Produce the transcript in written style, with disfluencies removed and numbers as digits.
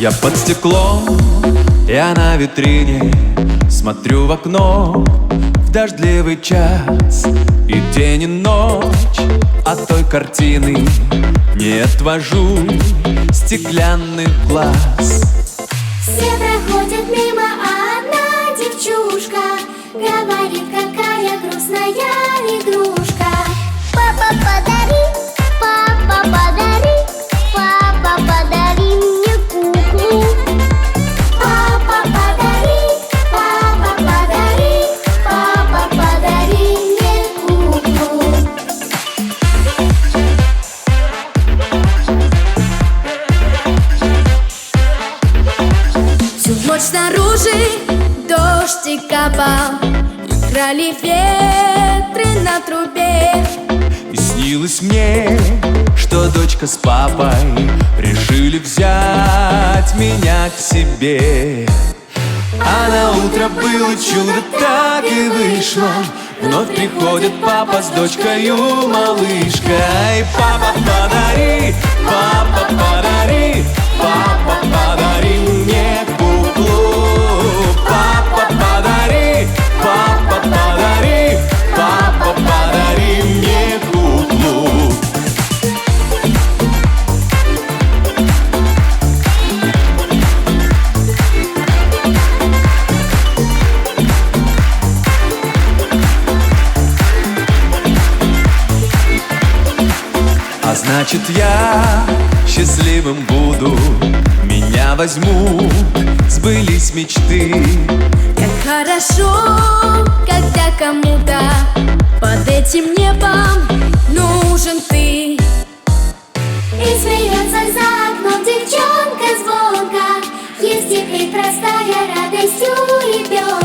Я под стеклом, я на витрине, смотрю в окно в дождливый час. И день и ночь от той картины не отвожу стеклянных глаз. Все проходят мимо, а одна девчушка говорит, какая грустная игрушка. Папа, подари, папа, подари, папа, подари мне куклу. Папа, подари, папа, подари, папа, подари мне куклу. Всю ночь снаружи дождь и капал, играли ветры на трубе. И снилось мне, что дочка с папой решили взять меня к себе. А на утро было чудо, так и вышло. Вновь приходит папа с дочкою малышкой. Папа, подари, папа, подари, папа, подари мне куклу. Папа, подари, папа, подари, папа, подари мне куклу. А значит, я счастливым буду, меня возьмут, сбылись мечты. Как хорошо, когда кому-то под этим небом нужен ты. И смеется за окном девчонка звонко, есть теперь простая радость у ребенка.